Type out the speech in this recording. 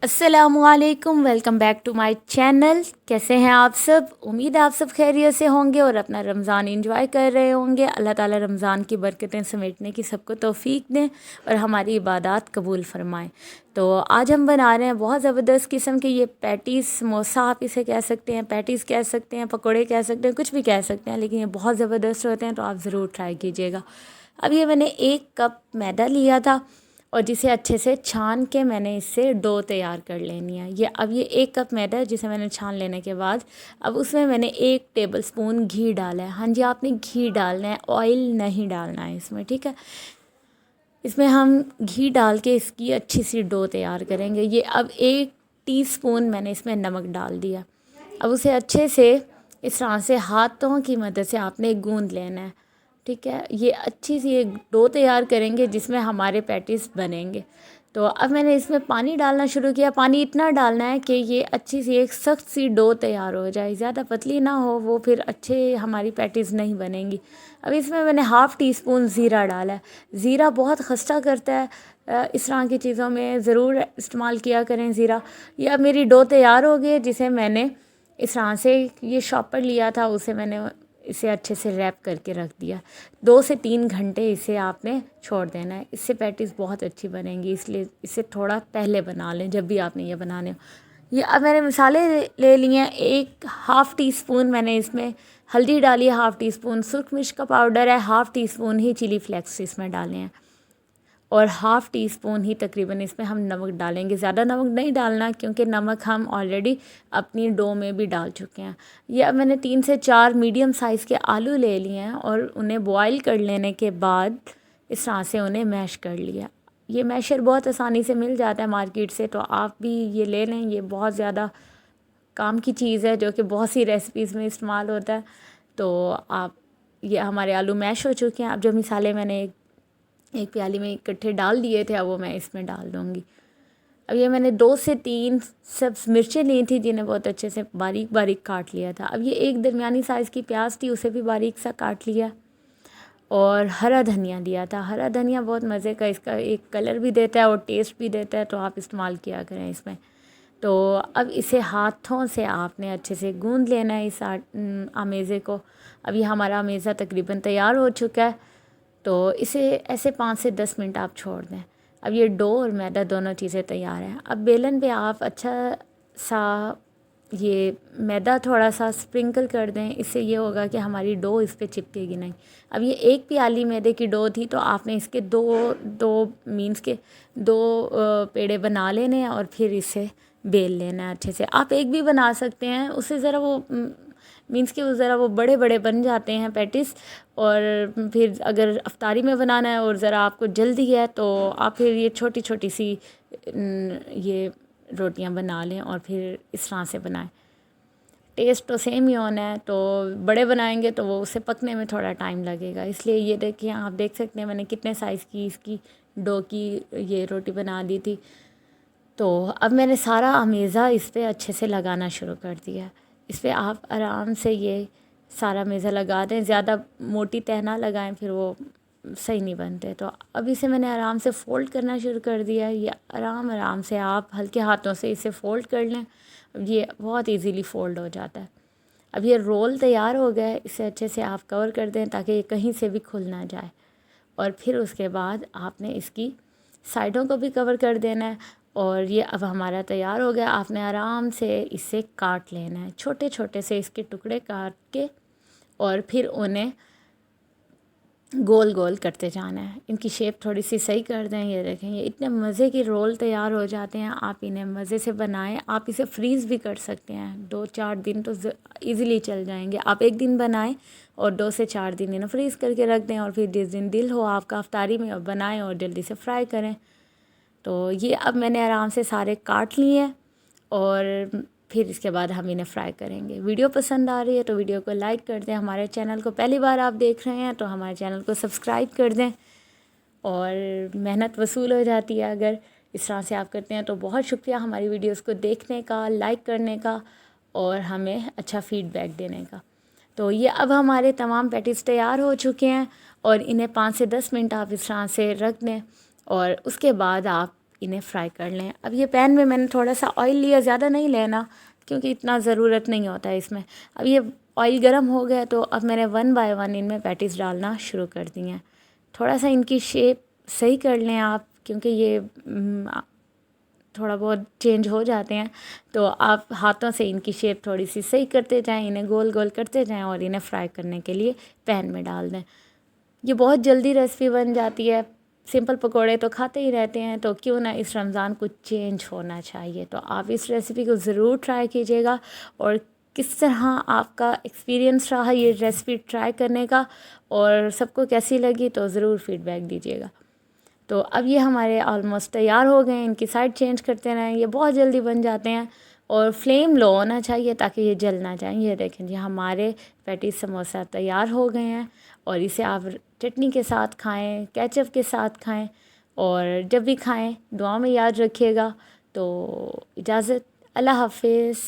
अस्सलामुअलैकुम, welcome back to my channel. कैसे हैं आप सब? उम्मीद है आप सब खैरियत से होंगे और अपना रमज़ान एंजॉय कर रहे होंगे। अल्लाह ताला रमज़ान की बरकतें समेटने की सबको तौफीक दें और हमारी इबादत कबूल फरमाएं। तो आज हम बना रहे हैं बहुत ज़बरदस्त किस्म के ये पैटीज़, समोसा आप इसे कह सकते हैं, पैटीज़ कह सकते हैं, पकौड़े कह सकते हैं, कुछ भी कह सकते हैं, लेकिन ये बहुत ज़बरदस्त होते हैं, तो आप ज़रूर ट्राई कीजिएगा। अब ये मैंने 1 कप मैदा लिया था और जिसे अच्छे से छान के मैंने इससे डो तैयार कर लेनी है। ये 1 कप मैदा है जिसे मैंने छान लेने के बाद अब उसमें मैंने 1 टेबलस्पून घी डाला है। हाँ जी, आपने घी डालना है, ऑयल नहीं डालना है इसमें, ठीक है। इसमें हम घी डाल के इसकी अच्छी सी डो तैयार करेंगे। ये अब 1 टीस्पून मैंने इसमें नमक डाल दिया। अब उसे अच्छे से इस तरह से हाथों की मदद से आपने गूंद लेना है, ठीक है। ये अच्छी सी एक डो तैयार करेंगे जिसमें हमारे पैटीज़ बनेंगे। तो अब मैंने इसमें पानी डालना शुरू किया। पानी इतना डालना है कि ये अच्छी सी एक सख्त सी डो तैयार हो जाए, ज़्यादा पतली ना हो, वो फिर अच्छे हमारी पैटीज़ नहीं बनेंगी। अब इसमें मैंने हाफ़ टी स्पून ज़ीरा डाला है। ज़ीरा बहुत खस्ता करता है, इस तरह की चीज़ों में ज़रूर इस्तेमाल किया करें ज़ीरा। ये अब मेरी डो तैयार हो गई है जिसे मैंने इस तरह से ये शॉपर लिया था, उसे मैंने इसे अच्छे से रैप करके रख दिया। 2 से 3 घंटे इसे आपने छोड़ देना है। इससे पैटीज़ बहुत अच्छी बनेंगी, इसलिए इसे थोड़ा पहले बना लें जब भी आपने ये बनाने हो। ये अब मैंने मसाले ले लिए हैं। 1 हाफ़ टी स्पून मैंने इसमें हल्दी डाली है, हाफ़ टी स्पून सुरख मिर्च का पाउडर है, हाफ़ टी स्पून ही चिली फ्लेक्स इसमें डाले हैं और हाफ़ टी स्पून ही तकरीबन इसमें हम नमक डालेंगे। ज़्यादा नमक नहीं डालना क्योंकि नमक हम ऑलरेडी अपनी डो में भी डाल चुके हैं। ये अब मैंने 3 से 4 मीडियम साइज़ के आलू ले लिए हैं और उन्हें बॉईल कर लेने के बाद इस तरह से उन्हें मैश कर लिया। ये मैशर बहुत आसानी से मिल जाता है मार्केट से, तो आप भी ये ले लें। ये बहुत ज़्यादा काम की चीज़ है जो कि बहुत सी रेसिपीज़ में इस्तेमाल होता है। तो आप ये हमारे आलू मैश हो चुके हैं। अब जो मिसाले मैंने एक प्याली में इकट्ठे डाल दिए थे, अब वो मैं इसमें डाल दूँगी। अब ये मैंने 2 से 3 सब्ज़ मिर्चें ली थी जिन्हें बहुत अच्छे से बारीक बारीक काट लिया था। अब ये एक दरमियानी साइज़ की प्याज थी, उसे भी बारीक सा काट लिया और हरा धनिया लिया था। हरा धनिया बहुत मज़े का, इसका एक कलर भी देता है और टेस्ट भी देता है, तो आप इस्तेमाल किया करें इसमें। तो अब इसे हाथों से आपने अच्छे से गूंद लेना है इस आमेज़े को। अब ये हमारा आमेज़ा तकरीबन तैयार हो चुका है, तो इसे ऐसे 5 से 10 मिनट आप छोड़ दें। अब ये डो और मैदा दोनों चीज़ें तैयार हैं। अब बेलन पे आप अच्छा सा ये मैदा थोड़ा सा स्प्रिंकल कर दें, इससे ये होगा कि हमारी डो इस पे चिपकेगी नहीं। अब ये 1 प्याली मैदे की डो थी, तो आपने इसके दो मीन्स के 2 पेड़े बना लेने हैं और फिर इसे बेल लेना है अच्छे से। आप एक भी बना सकते हैं, उससे ज़रा वो मीन्स के ज़रा वो बड़े बड़े बन जाते हैं पैटीज़। और फिर अगर अफ्तारी में बनाना है और ज़रा आपको जल्दी है तो आप फिर ये छोटी छोटी सी ये रोटियां बना लें और फिर इस तरह से बनाएं। टेस्ट तो सेम ही होना है, तो बड़े बनाएंगे तो वो उसे पकने में थोड़ा टाइम लगेगा। इसलिए ये देखिए, आप देख सकते हैं मैंने कितने साइज़ की इसकी डो की ये रोटी बना दी थी। तो अब मैंने सारा अमेज़ा इस पर अच्छे से लगाना शुरू कर दिया। इस पर आप आराम से ये सारा मेज़ा लगा दें, ज़्यादा मोटी तह ना लगाएं, फिर वो सही नहीं बनते। तो अब इसे मैंने आराम से फ़ोल्ड करना शुरू कर दिया। ये आराम आराम से आप हल्के हाथों से इसे फ़ोल्ड कर लें। अब ये बहुत इजीली फ़ोल्ड हो जाता है। अब ये रोल तैयार हो गया है, इसे अच्छे से आप कवर कर दें ताकि ये कहीं से भी खुल ना जाए। और फिर उसके बाद आपने इसकी साइडों को भी कवर कर देना है। और ये अब हमारा तैयार हो गया। आपने आराम से इसे काट लेना है, छोटे छोटे से इसके टुकड़े काट के, और फिर उन्हें गोल गोल करते जाना है। इनकी शेप थोड़ी सी सही कर दें। ये देखें, ये इतने मज़े की रोल तैयार हो जाते हैं। आप इन्हें मज़े से बनाएं। आप इसे फ्रीज़ भी कर सकते हैं, 2-4 दिन तो इजीली चल जाएंगे। आप एक दिन बनाएं और 2 से 4 दिन इन्हें फ्रीज़ करके रख दें, और फिर जिस दिन दिल हो आपका अफ्तारी में, और बनाएं और जल्दी से फ्राई करें। तो ये अब मैंने आराम से सारे काट लिए हैं और फिर इसके बाद हम इन्हें फ्राई करेंगे। वीडियो पसंद आ रही है तो वीडियो को लाइक कर दें। हमारे चैनल को पहली बार आप देख रहे हैं तो हमारे चैनल को सब्सक्राइब कर दें। और मेहनत वसूल हो जाती है अगर इस तरह से आप करते हैं। तो बहुत शुक्रिया हमारी वीडियोस को देखने का, लाइक करने का और हमें अच्छा फ़ीडबैक देने का। तो ये अब हमारे तमाम पैटीज़ तैयार हो चुके हैं और इन्हें 5 से 10 मिनट आप इस तरह से रख दें और उसके बाद आप इन्हें फ्राई कर लें। अब ये पैन में मैंने थोड़ा सा ऑयल लिया, ज़्यादा नहीं लेना क्योंकि इतना ज़रूरत नहीं होता है इसमें। अब ये ऑयल गर्म हो गया तो अब मैंने 1 बाय 1 इनमें पैटीज़ डालना शुरू कर दी हैं। थोड़ा सा इनकी शेप सही कर लें आप, क्योंकि ये थोड़ा बहुत चेंज हो जाते हैं, तो आप हाथों से इनकी शेप थोड़ी सी सही करते जाएं, इन्हें गोल गोल करते जाएं और इन्हें फ्राई करने के लिए पैन में डाल दें। ये बहुत जल्दी रेसिपी बन जाती है। सिंपल पकोड़े तो खाते ही रहते हैं, तो क्यों ना इस रमज़ान कुछ चेंज होना चाहिए। तो आप इस रेसिपी को ज़रूर ट्राई कीजिएगा और किस तरह आपका एक्सपीरियंस रहा ये रेसिपी ट्राई करने का और सबको कैसी लगी तो ज़रूर फीडबैक दीजिएगा। तो अब ये हमारे ऑलमोस्ट तैयार हो गए हैं। इनकी साइड चेंज करते रहें, ये बहुत जल्दी बन जाते हैं और फ्लेम लो होना चाहिए ताकि ये जल ना जाएं। ये देखें जी हमारे पैटी समोसा तैयार हो गए हैं और इसे आप चटनी के साथ खाएं, केचप के साथ खाएं और जब भी खाएं दुआ में याद रखिएगा। तो इजाज़त, अल्लाह हाफिज़।